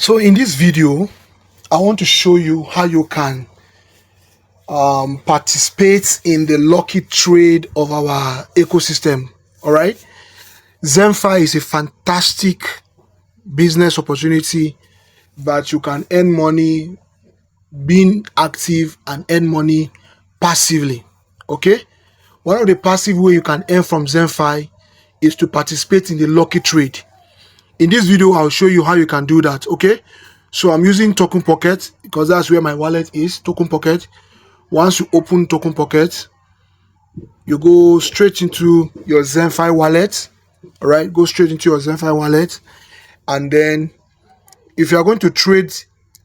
So in this video, I want to show you how you can participate in the lucky trade of our ecosystem. All right. ZenFi is a fantastic business opportunity that you can earn money being active and earn money passively. Okay. One of the passive way you can earn from ZenFi is to participate in the lucky trade. In this video, I'll show you how you can do that. Okay. So I'm using Token Pocket because that's where my wallet is. Token Pocket. Once you open Token Pocket, you go straight into your ZenFi wallet. All right, go straight into your ZenFi wallet, and then if you are going to trade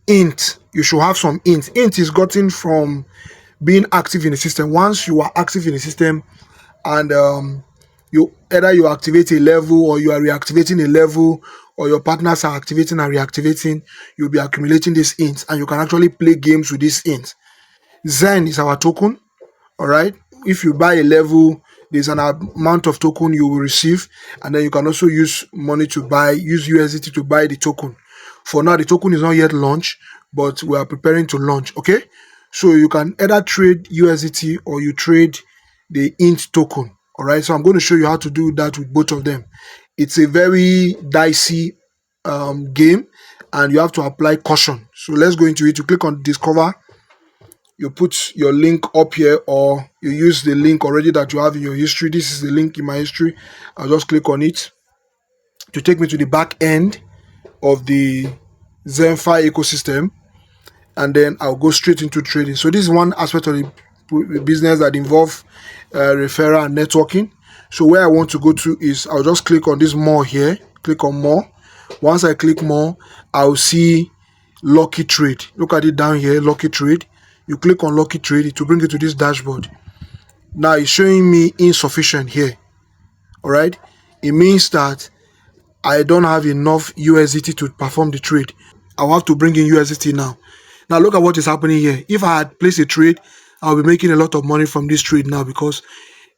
int, you should have some int. Int is gotten from being active in the system. Once you are active in the system, and you activate a level, or you are reactivating a level, or your partners are activating and reactivating, you'll be accumulating this int, and you can actually play games with this int. Zen is our token. All right. If you buy a level, there's an amount of token you will receive, and then you can also use money to use USDT to buy the token. For now, the token is not yet launched, but we are preparing to launch. Okay. So you can either trade USDT or you trade the int token. All right. So I'm going to show you how to do that with both of them. It's a very dicey game, and you have to apply caution. So let's go into it. You click on discover. You put your link up here, or you use the link already that you have in your history. This is the link in my history. I'll just click on it to take me to the back end of the ZenFi ecosystem, and then I'll go straight into trading. So this is one aspect of the business that involve referral and networking. So where I want to go to is I'll just click on this more here. Click on more. Once I click more, I'll see lucky trade. Look at it down here, lucky trade. You click on lucky trade, it will bring you to this dashboard. Now it's showing me insufficient here. All right. It means that I don't have enough USDT to perform the trade. I'll have to bring in USDT now. Now look at what is happening here. If I had placed a trade, I'll be making a lot of money from this trade now, because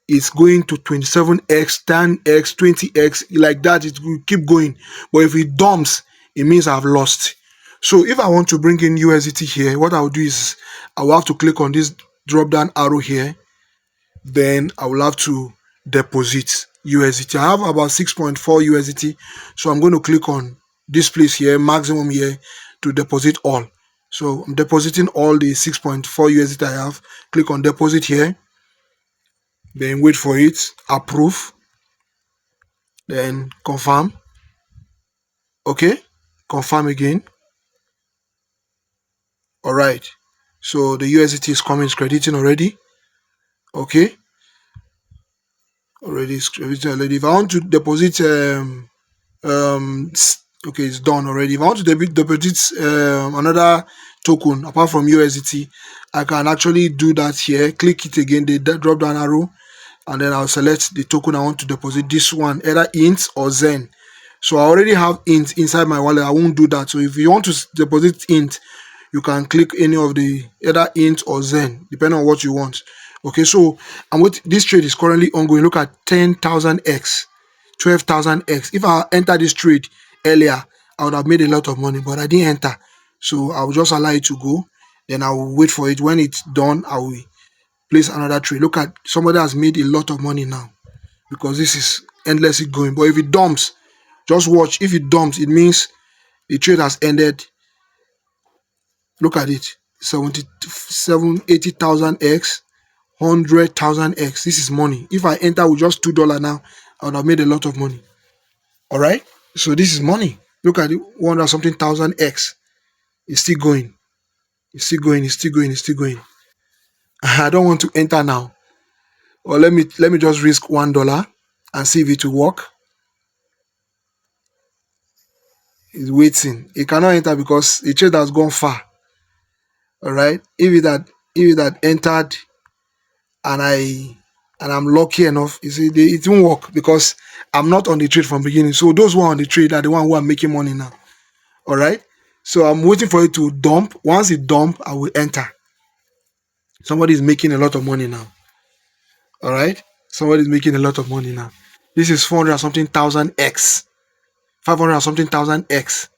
it's going to 27x, 10x, 20x, like that. It will keep going. But if it dumps, it means I've lost. So if I want to bring in USDT here, what I'll do is I will have to click on this drop down arrow here. Then I will have to deposit USDT. I have about 6.4 USDT. So I'm going to click on this place here, maximum here, to deposit all. So I'm depositing all the 6.4 USDT I have. Click on deposit here. Then wait for it. Approve. Then confirm. Okay. Confirm again. All right. So the USDT is coming, it's crediting already. Okay. Already it's crediting already. If I want to deposit okay, it's done already. If I want to deposit another token apart from USDT, I can actually do that here. Click it again, the drop down arrow, and then I'll select the token I want to deposit. This one, either int or Zen. So I already have int inside my wallet. I won't do that. So if you want to deposit int, you can click any of the either int or Zen, depending on what you want. Okay, so this trade is currently ongoing. Look at 10,000x, 12,000x. If I enter this trade earlier, I would have made a lot of money, but I didn't enter. So I will just allow it to go. Then I will wait for it. When it's done, I will place another trade. Look at, somebody has made a lot of money now, because this is endlessly going. But if it dumps, just watch. If it dumps, it means the trade has ended. Look at it. 80,000x, 100,000x. This is money. If I enter with just $2 now, I would have made a lot of money. All right. So this is money. Look at it. 100 something thousand x. It's still going. It's still going. It's still going. It's still going. I don't want to enter now. Or let me just risk $1 and see if it will work. It's waiting. It cannot enter because the trade has gone far. All right. If it had entered and I'm lucky enough, you see, it won't work because I'm not on the trade from beginning. So those who are on the trade are the one who are making money now. All right. So I'm waiting for it to dump. Once it dump, I will enter. Somebody is making a lot of money now. All right. Somebody is making a lot of money now. This is 400 something thousand x, 500 something thousand x.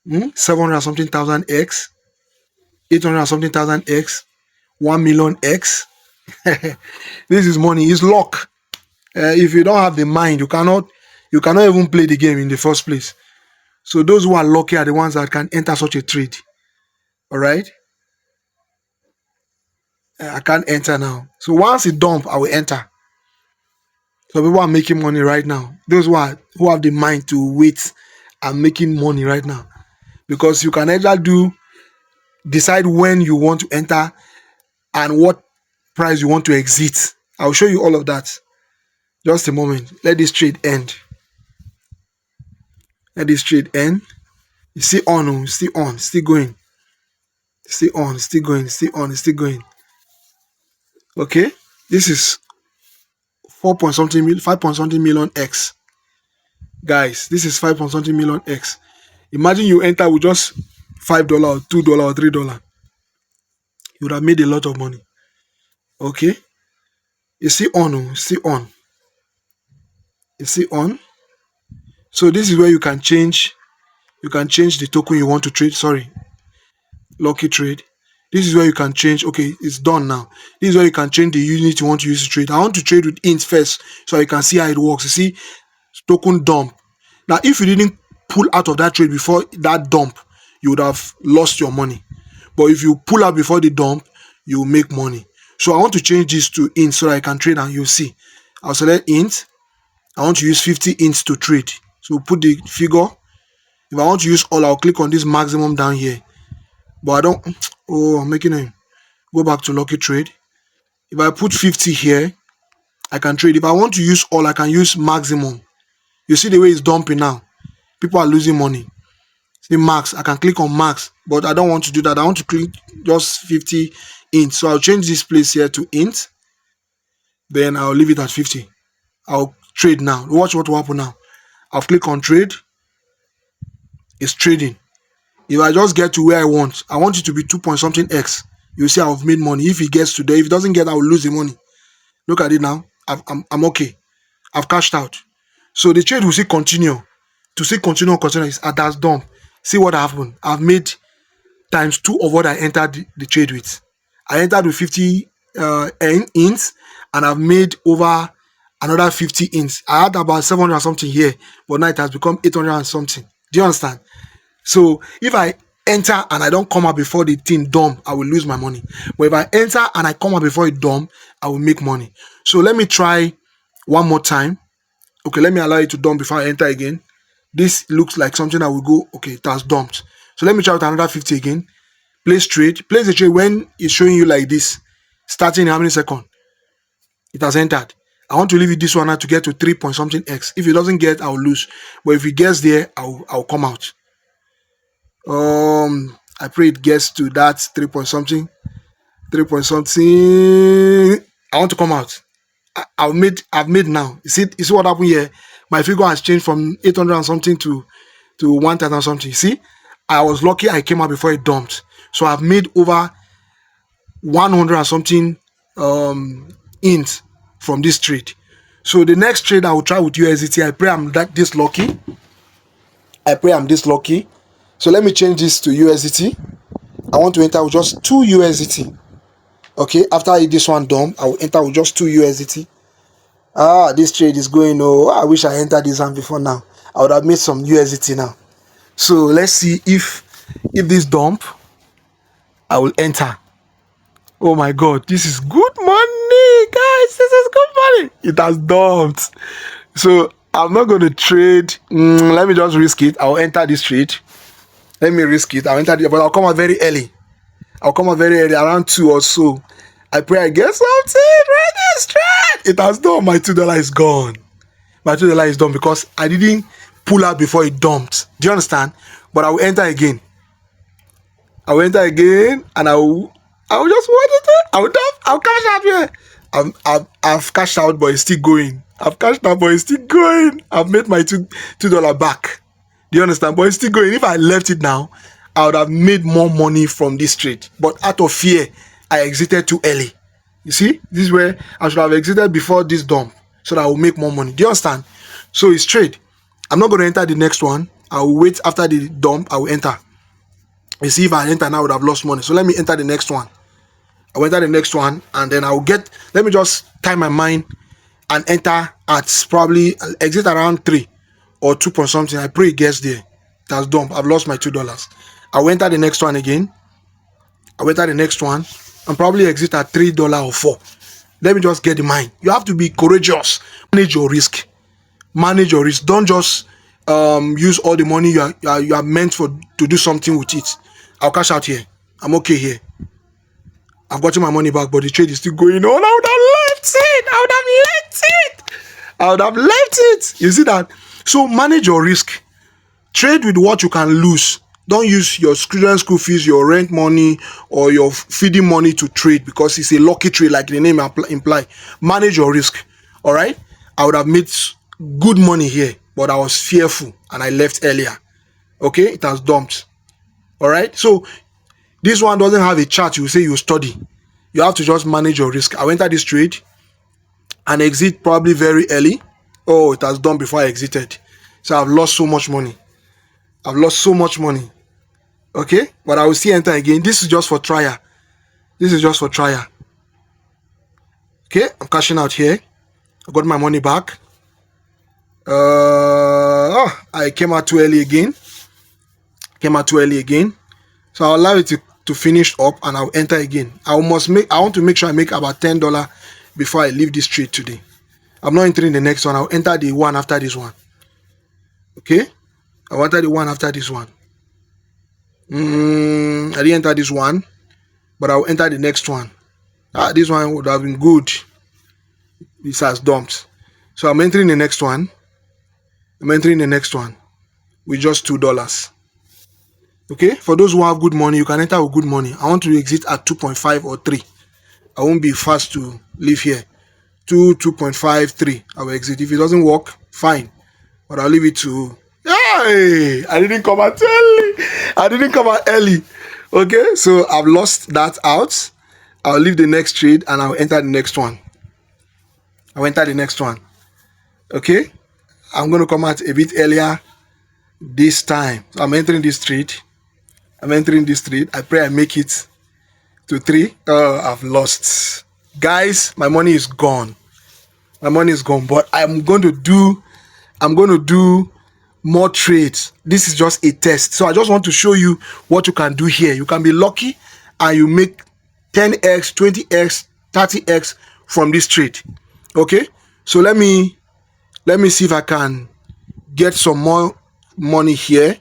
700 and something thousand X, 800 and something thousand X, 1 million X. This is money. It's luck. If you don't have the mind, you cannot even play the game in the first place. So those who are lucky are the ones that can enter such a trade. All right. I can't enter now. So once it dump, I will enter. So people are making money right now. Those who have the mind to wait are making money right now, because you can either decide when you want to enter and what price you want to exit. I'll show you all of that. Just a moment. Let this trade end. Let this trade end. It's still on, it's still on, still going. Still on, still going, still on, still going. Okay. This is 4 point something million, 5 point something million X. Guys, this is 5 point something million X. Imagine you enter with just $5 or $2 or $3. You would have made a lot of money. Okay. It's still on, it's still on. It's still on. So this is where you can change the token you want to trade. Sorry. Lucky trade. This is where you can change. Okay, it's done now. This is where you can change the unit you want to use to trade. I want to trade with int first so you can see how it works. You see, token dump. Now, if you didn't pull out of that trade before that dump, you would have lost your money. But if you pull out before the dump, you will make money. So I want to change this to int so that I can trade, and you'll see. I'll select int. I want to use 50 ints to trade. So put the figure. If I want to use all, I'll click on this maximum down here. But I don't. Oh, I'm making a go back to lucky trade. If I put 50 here, I can trade. If I want to use all, I can use maximum. You see the way it's dumping now. People are losing money. See max. I can click on max, but I don't want to do that. I want to click just 50 int. So I'll change this place here to int. Then I'll leave it at 50. I'll trade now. Watch what will happen now. I'll click on trade. It's trading. If I just get to where I want it to be 2 point something X. You see I've made money. If it gets to there, if it doesn't get, I will lose the money. Look at it now. I'm okay. I've cashed out. So the trade will still continue. To see continue is at that dump. See what happened. I've made times 2 of what I entered the trade with. I entered with 50 ints, and I've made over another 50 ints. I had about 700 something here, but now it has become 800 and something. Do you understand? So if I enter and I don't come out before the thing dump, I will lose my money. But if I enter and I come out before it dump, I will make money. So let me try one more time. Okay, let me allow it to dump before I enter again. This looks like something that will go. Okay, it has dumped. So let me try with another 50 again. Place trade. Place the trade when it's showing you like this. Starting in how many seconds? It has entered. I want to leave it this one now to get to 3 point something X. If it doesn't get, I'll lose. But if it gets there, I'll come out. I pray it gets to that 3 point something. 3 point something. I want to come out. I've made now. You see what happened here? My figure has changed from 800 and something to 1000 something. You see, I was lucky I came out before it dumped. So I've made over 100 and something int from this trade. So the next trade I will try with USDT. I pray I'm this lucky. So let me change this to USDT. I want to enter with just 2 USDT. Okay, after this one dump, I will enter with just 2 USDT. This trade is going. Oh, I wish I entered this one before now. I would have made some USDT now. So let's see if this dump, I will enter. Oh my God, this is good money, guys. This is good money. It has dumped. So I'm not going to trade. Let me just risk it. I'll enter this trade. Let me risk it. I'll enter it, but I'll come out very early. Around 2 or so. I pray I get something. Right this trade. It has done. My $2 is gone. My $2 is done because I didn't pull out before it dumped. Do you understand? But I will enter again. And I will just want it. I will dump. I'll cash out here. I've cashed out, but it's still going. I've made my $2 back. Do you understand? But it's still going. If I left it now, I would have made more money from this trade. But out of fear, I exited too early. You see? This is where I should have exited before this dump so that I will make more money. Do you understand? So it's trade. I'm not going to enter the next one. I'll wait after the dump, I will enter. You see, if I enter now, I would have lost money. So let me enter the next one. I will enter the next one, and then I'll get, let me just time my mind and enter at probably exit around 3 or 2 point something. I pray it gets there. That's dump. I've lost my $2. I will enter the next one again. I will enter the next one and probably exit at $3 or 4. Let me just get the mind. You have to be courageous. Manage your risk. Manage your risk. Don't just use all the money you are meant for to do something with it. I'll cash out here. I'm okay here. I've gotten my money back, but the trade is still going on. I would have left it. I would have left it. You see that? So manage your risk. Trade with what you can lose. Don't use your student school fees, your rent money, or your feeding money to trade, because it's a lucky trade, like the name imply. Manage your risk. All right? I would have made good money here, but I was fearful and I left earlier. Okay? It has dumped. All right? So this one doesn't have a chart. You say you study. You have to just manage your risk. I entered this trade and exit probably very early. Oh, it has done before I exited. So I've lost so much money. I've lost so much money. Okay? But I will still enter again. This is just for trial. This is just for trial. Okay? I'm cashing out here. I got my money back. I came out too early again. So I'll allow it to finish up and I'll enter again. I want to make sure I make about $10 before I leave this trade today. I'm not entering the next one. I'll enter the one after this one. Okay? I'll enter the one after this one. I didn't enter this one, but I'll enter the next one. This one would have been good. This has dumped. So I'm entering the next one. With just $2. Okay? For those who have good money, you can enter with good money. I want to exit at 2.5 or 3. I won't be fast to leave here. 2.5, 3. I will exit. If it doesn't work, fine. But I'll leave it to... Hey! I didn't come out early. Okay? So I've lost that out. I'll leave the next trade and I'll enter the next one. Okay? I'm going to come out a bit earlier this time. So I'm entering this trade. I pray I make it to 3. I've lost. Guys, my money is gone. But I'm going to do more trades. This is just a test. So I just want to show you what you can do here. You can be lucky and you make 10x, 20x, 30x from this trade. Okay? So let me see if I can get some more money here.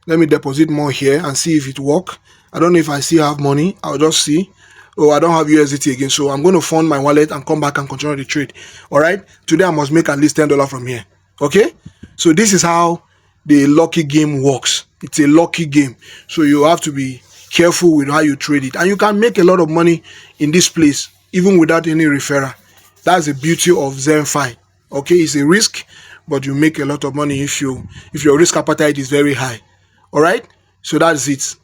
Let me deposit more here and see if it works. I don't know if I still have money. I'll just see. Oh, I don't have USDT again. So I'm going to fund my wallet and come back and continue the trade. All right. Today I must make at least $10 from here. Okay. So this is how the lucky game works. It's a lucky game. So you have to be careful with how you trade it. And you can make a lot of money in this place, even without any referral. That's the beauty of ZenFi. Okay. It's a risk, but you make a lot of money if your risk appetite is very high. All right. So that's it.